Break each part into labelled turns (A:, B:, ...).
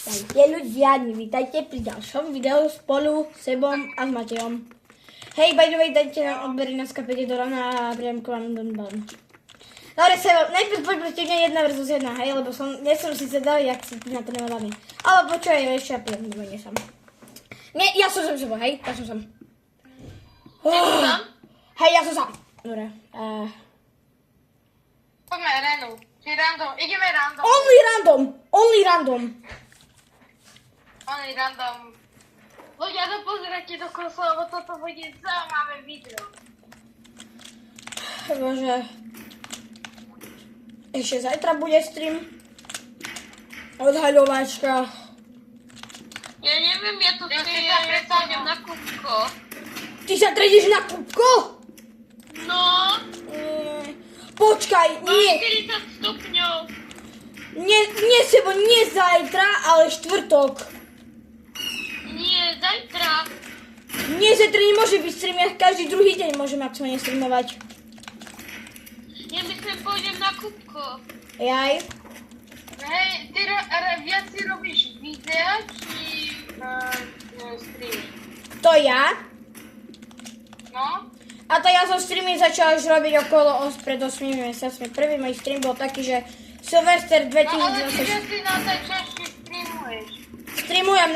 A: Vítajte ľudia, vítajte pri ďalšom videu spolu s Sebom a s Matejom. Hej, by the way, dajte nám odbery na skapete do rána a priamku vám don. Dobre, Sebo, najprv poď proti mne 1 versus 1, hej, lebo nesom síce dal, jak si na to nemadami. Ale počúvaj, ešte ja pijem, nebo nie som. Nie, ja som Sebo, hej, ja som sam. Hej, ja som sam. Dobre,
B: Poďme arénu. Či random. Ideme random.
A: Only random.
B: Only random. Ľudia, dopozerajte do konca, lebo toto bude zaujímavé video.
A: Bože. Ešte zajtra bude stream. Odhaľovačka.
B: Ja neviem, ja to predstavím na kúbko.
A: Ty sa tredíš na kúbko?
B: No.
A: Počkaj, nie.
B: 40 stupňov.
A: Nie, Sebo, nie zajtra, ale štvrtok.
B: Nie, zajtra.
A: Nie, zajtra nemôže byť stream, ja každý druhý deň môžem aktuálne streamovať.
B: Ja myslím, pôjdem na kúbko.
A: Jaj.
B: Hej, ty viac si robíš videa, či stream?
A: To ja.
B: No.
A: A to ja som streamy začal už robiť okolo pred 8 mesiacmi. Prvý môj stream bol taký, že Silvester 2026.
B: No ale ty si na najčastejšie streamuješ.
A: Streamujem,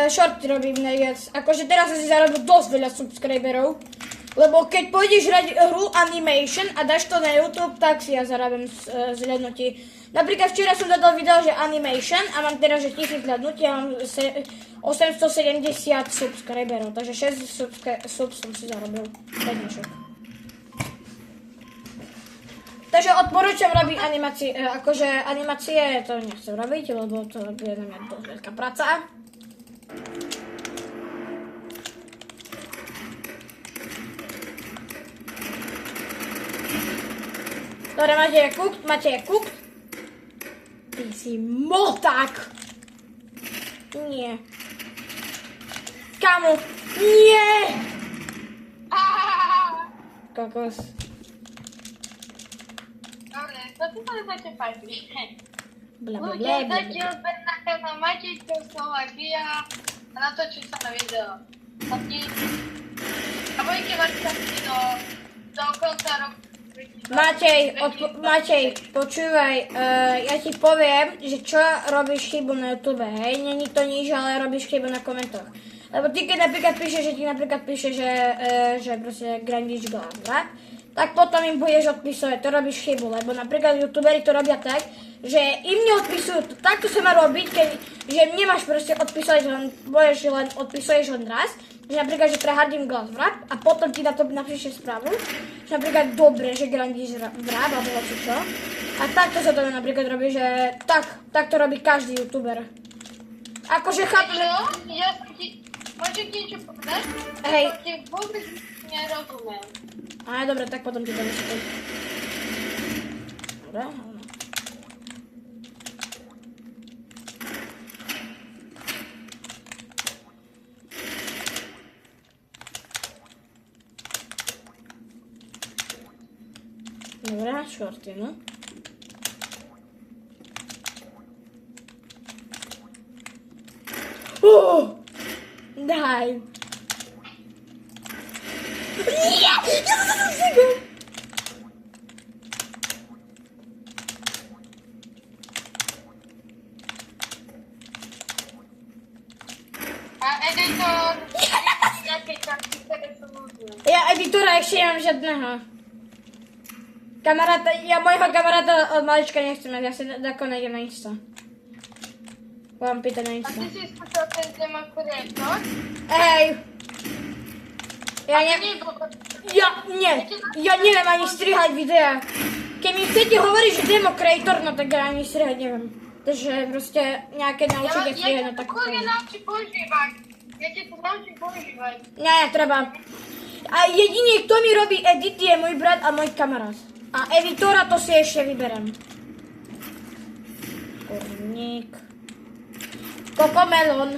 A: shorty robím najviac. Akože teraz som si zarobil dosť veľa subscriberov. Lebo keď pôjdeš hrať hru Animation a dáš to na YouTube, tak si ja zarobím zhľadnutí. Napríklad včera som dodal video, že Animation a mám teraz, že 1000 zhľadnutí a mám 870 subscriberov. Takže 6 sub som si zarobil. Takže odporúčam robiť animácie, akože animácie to nechcem robiť, lebo to bude na mňa dosť veľká práca. Dobre, Matej je cooked. Ty si moták. Nie. Kamu, nie! Kokos.
B: Dobre, to ty sa nedáte fajty.
A: Blablabla.
B: Ľudia, dajte odber na kanál Matejko Slovakia a natočím sa na video. A budete mať sa do konca roku. Matej, počúvaj, ja ti poviem, že čo robíš chybu na YouTube, hej? Není to nič, ale robíš chybu na komentoch. Lebo ty keď napríklad píšeš, že proste grandíš glavra, tak potom im budeš odpisovať, to robíš chybu, lebo napríklad youtuberi to robia tak, že im neodpisujú, takto sa má robiť, že nemáš proste odpisovať odpisuješ len raz, že napríklad, že prehardím glass wrap a potom ti na to napíšeš správu, že napríklad dobre, že grandíš wrap alebo čo. A takto sa to napríklad robí, že tak to robí každý youtuber. Akože chápem, že... Ja som ti... Môžem ti niečo povedať?
A: Hej.
B: Ja ti vôbec nerozumiem.
A: Á, dobre, tak potom ti to vysvetlím. Dobre, áno. Dobre, shorty, no. Daj. Nie! Ja to zasigam!
B: A editor... Jaké karty, ktoré sú možné?
A: Ja editora ešte nemám žiadneho. Mojho kamaráta od malička nechcem mať, ja si tako nejdem na Insta. Vám pýtať na
B: A
A: Insta.
B: ty si skúšal ten demonstrátor?
A: Hej! Ja neviem ani strihať videa. Keď mi chcete hovoriť, že demo creator, no tak ja ani strihať neviem. Takže proste nejaké naučite strihať, no tak...
B: Ja ťa to naučím používať.
A: Nie, treba. A jediný, kto mi robí edity, je môj brat a môj kamarát. A editora to si ešte vyberem. Korník. Kokomelon.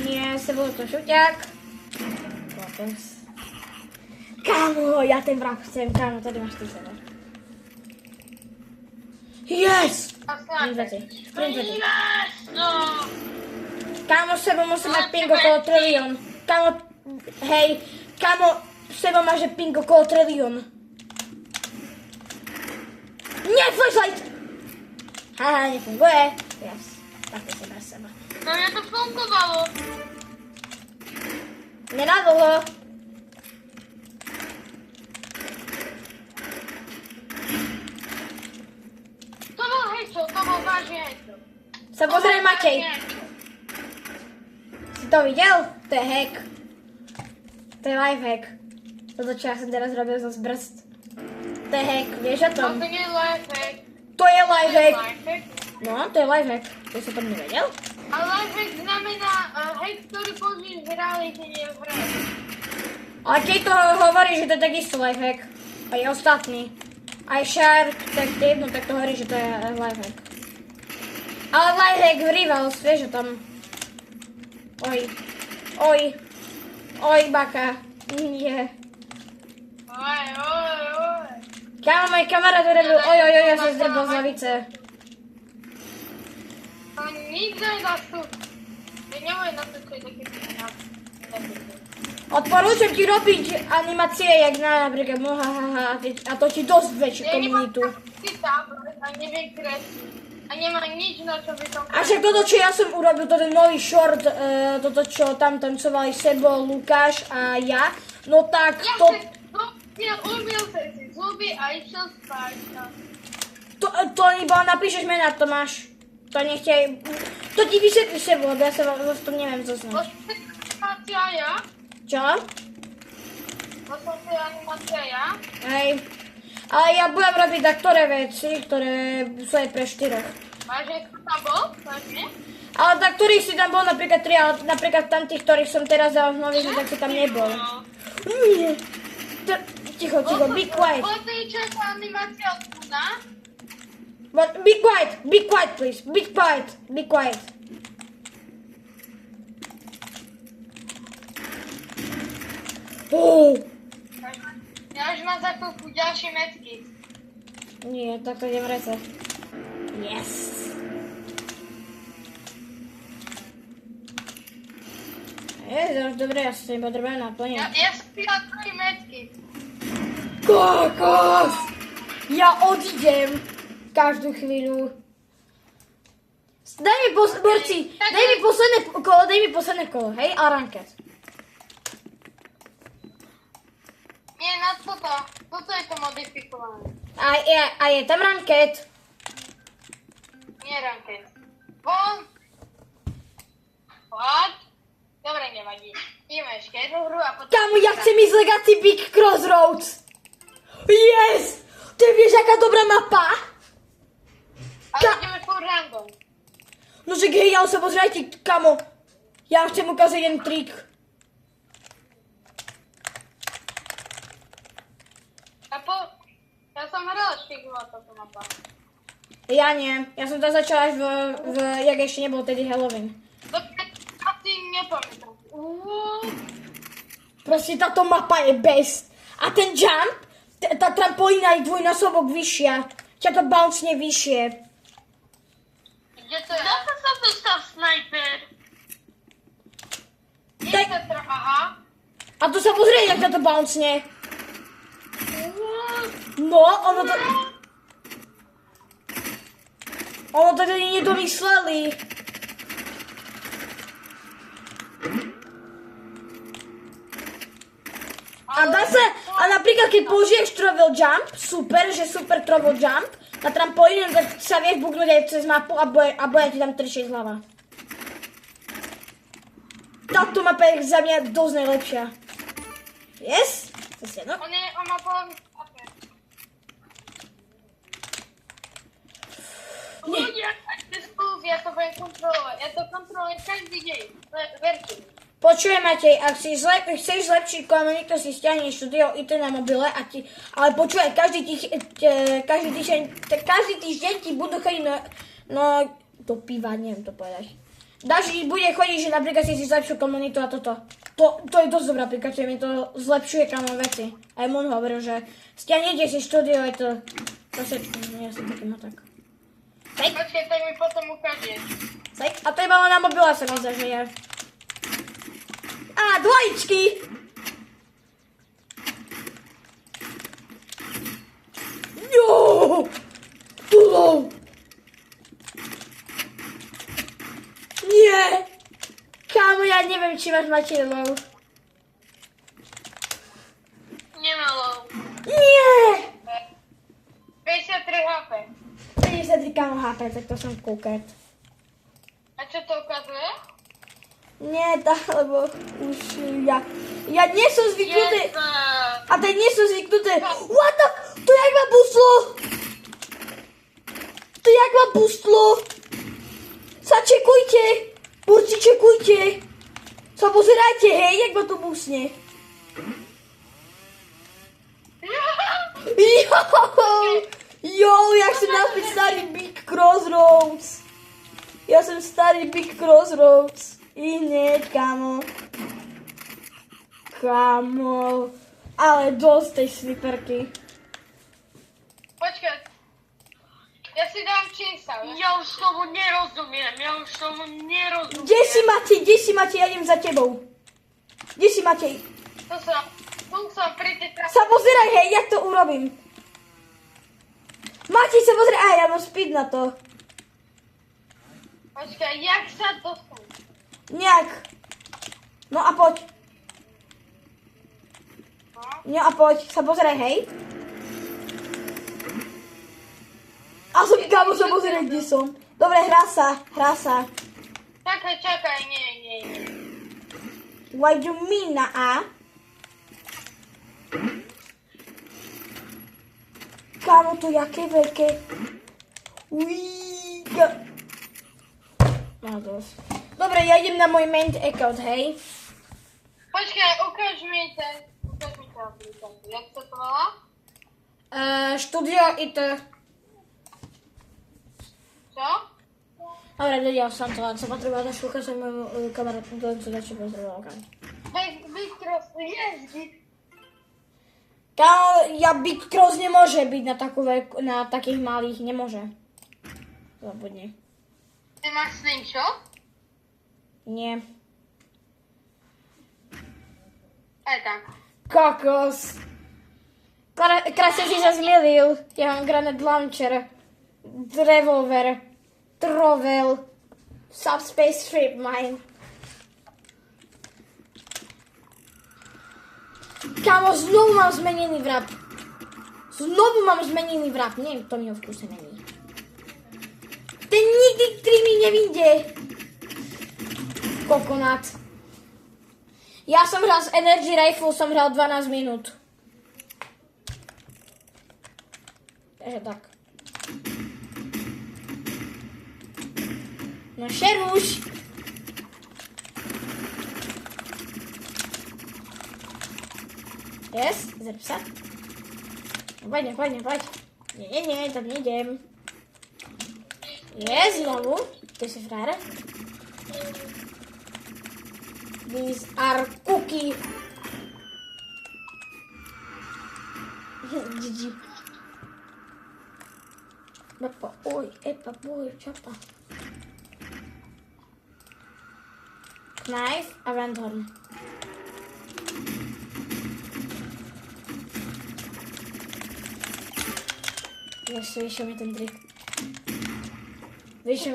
A: Nie, Sebo, to šuťák. Kokos. Kámo, ja ten vrah chcem, kámo, tady máš ty Sebo. Yes! Sprint veci.
B: Yes! No!
A: Kámo, sebo musí mať ping okolo trilión. Kámo, hej, kámo, sebo má, že ping okolo trilión. Nie, flashlight! Haha, nefunguje. Yes, takto si bez seba.
C: No mňa to fungovalo.
A: Nenadlho.
C: To bol hejco, to bol vážne hejco.
A: Sa pozrie Matej. Si to videl? To je hack. To je life hack. Toto, čo ja som teraz robil zo zbrzd. To je hack, vieš o
C: No
A: tom?
C: to nie je lifehack.
A: To je life hack.
C: Lifehack.
A: No, to je life hack. To som to nevedel.
C: Ale lifehack znamená hack, ktorý použiješ v realite, nie v hre.
A: Ale keď to hovorí, že to je takisto life hack. Aj ostatní. Aj Shark, tak jedno, tak to hovorí, že to je life hack. Ale life hack v Rivals, vieš o tom. Oj. Oj. Oj, baka. Nie.
C: Oj, oj, oj.
A: Kámo, môj kamarát urobil oj, ja som zdrbol z lavice.
C: To nikto nedá tu. Ja nebudem na to, čo je také písať.
A: Odporúčam ti robiť animácie, jak na napríklad mohahaha a to ti dosť väčšiu
C: Ja nemám
A: komunitu.
C: taký tablet a neviem kresliť. A nemám nič, na čo by som
A: A však toto, čo ja som urobil, toto nový short, toto, čo tam tancovali Sebo, Lukáš a ja, no tak
C: Ja
A: to,
C: ja umil sa si zuby a išiel spať.
A: to iba napíšeš mena, Tomáš. To nechťaj, to ti vysvetlí Sebo, lebo ja sa v tom neviem zoznať.
C: Animácia ja?
A: Čo?
C: Som si animácia ja?
A: Hej. Ale ja budem robiť taktoré veci, ktoré sú aj pre štyroch.
C: Vážne, kto tam bol? Vážne?
A: Ale tak, ktorých si tam bol napríklad 3, ale napríklad tam tých, ktorých som teraz dal v nových, tak si tam nebol. Nie. Ticho, be quiet.
C: Bol to je časá animácia od Kuna?
A: But be quiet please, be quiet. Oh.
C: Ja už mám za chvíľku ďalšie metky.
A: Nie, tak to idem reset. Yes. Dobre, ja sa im potrebujem naplniť.
C: Ja som pila 3 metky.
A: Kokos! Ja odídem každú chvíľu. Daj mi posledné kolo, hej? A ranket.
C: Nie, na toto. Toto je to modifikované.
A: A je tam ranket.
C: Nie ranket. Von. What? Dobre, nevadí. Ideme ešte jednu hru a potom...
A: Kámo, ja chcem ísť Legacy Big Crossroads. Yes! Ty vieš, aká dobrá mapa?
C: Ale ideme furt random.
A: No že hej, ale sa pozrite, kamo. Ja vám chcem ukázať jeden trik.
C: Ja som hral špigula toto mapa.
A: Ja nie. Ja som to začala až jak ešte nebol tedy Halloween.
C: Dobre, asi nepamätám.
A: Proste táto mapa je best. A ten jump, tá trampolína je dvojnásobok vyššia. Ťa to bouncne vyššie.
C: Kde to je? Zase sa tu stal sniper.
A: Tak-
C: Aha.
A: A tu sa pozrie, jak ťa to bouncne. No, ono to tedy nedomysleli. A dá sa, a napríklad keď použiješ travel jump, super travel jump, na trampolíne, tak sa vieš buknúť aj cez mapu a bude ti tam trčieť hlava. Táto mapa je za mňa dosť najlepšia. Yes? No?
C: On má polovicu mapy. Ľudia, ja to budem kontrolovať. Ja to kontrolujem každý deň. Verte mi.
A: Počujem, Matej, ak chceš zlepšiť komunitu, si stiahni štúdio IT na mobile, ale počuj, každý týždeň ti budú chodiť do piva, neviem to povedať. Bude chodiť, že napríklad si zlepšiu komunitu a toto. To je dosť dobrá aplikácia, mi to zlepšuje kamo veci. Aj Moon hovoril, že stiahnete si štúdio IT. Ja si taký tak.
C: Počkaj, tak mi potom ukážeš.
A: A to iba na mobile sa mi zdá, že je. Á, dvojičky! Jo! Tulou! Nie! Kámo, ja neviem, či máš mačidlov.
C: Nemalo.
A: Nie!
C: 53 HP.
A: 53 kámo HP, tak to som kúket.
C: A čo to ukazuje?
A: Nie, lebo už ja nie som zvyknutý. A teď nie som zvyknutý. What the? To jak ma buslo? To jak ma buslo? Čekujte. Burci, čekujte. Sa pozerajte, hej, jak ma to busne. Jo, jak som naspäť starý Big Crossroads. Ja som starý Big Crossroads. I hneď, kámo. Kámo. Ale dosť tej sniperky.
C: Počkaj. Ja si dám čísel. Ja už tomu nerozumiem.
A: Kde si Matej, ja idem za tebou. Kde si Matej?
C: Tu som pri tej
A: Sa pozeraj, hej, jak to urobím. Matej, sa pozeraj, ja mám speed na to.
C: Počkaj, jak sa dostane?
A: Nejak. No a poď. No a poď, sa pozeraj, hej. A som, kámo, sa pozeraj, kde som. Dobre, hrá sa.
C: Čakaj, nie.
A: What do you mean na A? Kámo, to jaké veľké. Uíka. No dosť. Dobre, ja idem na môj main account, hej.
C: Počkaj, ukáž mi to aplikáciu. Jak sa to volá?
A: Studio IT.
C: Čo?
A: Dobre, dodělal jsem to, len jsem potřeboval zašluchat se mojemu kamarádu, to co začal pozdravovat.
C: Big Cross, jezdí.
A: Kámo, Big Cross nemůže být na takých malých, nemůže. Zabudni.
C: Ty máš slingshot?
A: Nie.
C: Tak.
A: Kokos. Krásně si se zmýlil. Já mám granat launcher, revolver, trovel, subspace strip mine. Kámo, znovu mám zmeněný vrap. Nevím, to mi ho vkuse není. Ten nikdy, který mi nevíde. Kokonat. Já jsem hrál s Energy Rifle, jsem hrál 12 minut. Takže tak. No šeruš. Yes, zrb se. Pojď. Ne, tam nejdem. Yes, znovu. Ty jsi fráre. These are cookie. GG. Bappa, oj, čapa. Knife a Vandhorn. Ještě vyšel mi ten trik. Vyšel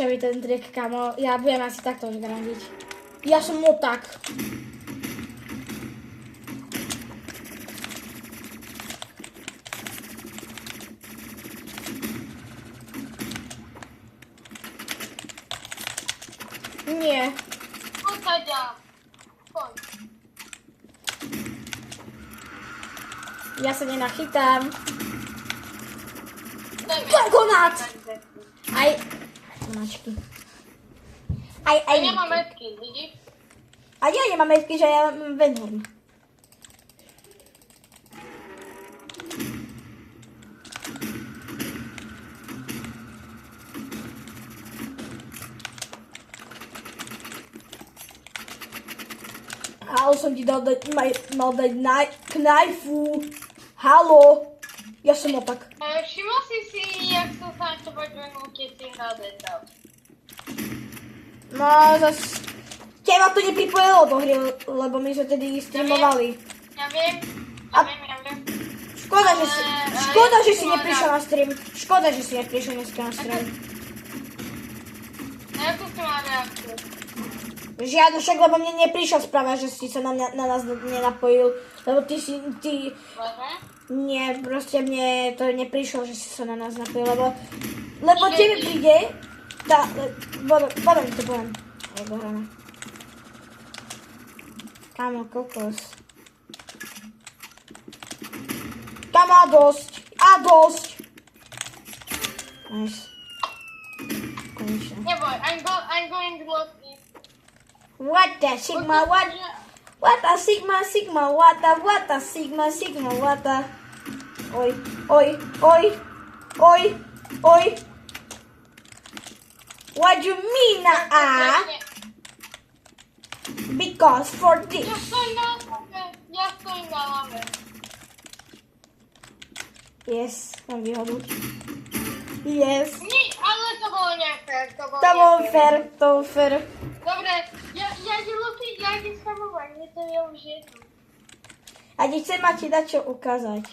A: mi ten trik, kámo. Já budem asi takto zgrandiť. Já jsem motak. Nie. Ja sa nenachytám. Kokonát! Aj. Mačky. Aj.
C: Ja nemám metky, vidíš?
A: A ja nemám metky, že ja mám Vandhorn. Halo, som ti mal dať knajfu. Halo. Ja som opak.
C: Všimol si, jak som sa na teba dvenul, keď si nadezal.
A: No zas... Teba to nepripojilo do hry, lebo my sme tedy streamovali.
C: Ja viem.
A: Škoda, že si,
C: Ale
A: škoda,
C: ja
A: že
C: som
A: si
C: bola
A: neprišiel na stream. Škoda, že si neprišiel dneska na stream.
C: A jakú si mala reakciu?
A: Žiadnu, však, lebo mne neprišla správa, že si sa na nás nenapojil. Lebo ty...
C: Vážne?
A: Nie, proste mne to neprišlo, že si sa na nás napojil, lebo tebe príde... Potom to poviem. Aj dohráme. Kámo, kokos. Kámo, a dosť. Nice. Konečne.
C: Neboj, I'm going to look in.
A: What the sigma, what a sigma, what a sigma, what a... Oj. What you mean, Because for this.
C: Ja stojím na lave.
A: Yes, mám výhodu. Yes.
C: Nie, ale to bolo nefér.
A: To bolo fair.
C: Dobre, ja idem spamovať, mne to je už jedno.
A: A ti chcem ti dať čo ukázať.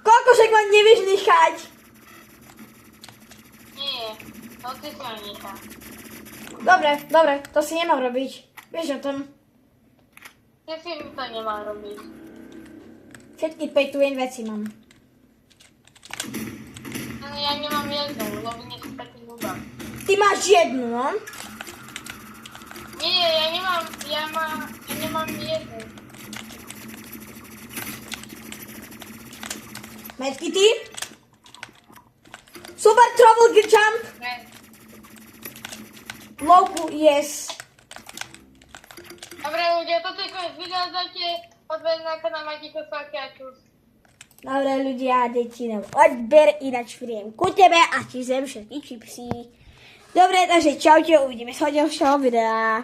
A: Koľko však ma nevieš nechať?
C: Nie, to ty sa nechá.
A: Dobre, to si nemám robiť. Vieš o tom.
C: Ty si mi to nemá robiť.
A: Všetky pay to win veci mám.
C: No ja nemám jednu, lebo nie som taký nuba.
A: Ty máš jednu, no?
C: Nie, ja nemám jednu.
A: Medky ty? Super trouble jump.
C: Ne.
A: Loku, yes.
C: Dobre ľudia, toto je koniec videa, dajte odber na kanál Matiko Svakiačus.
A: Dobre ľudia, deti nám odber, ináč príjem ku tebe a ti zem všetky čipsy. Dobre, takže čaute, uvidíme sa v ďalšieho videa.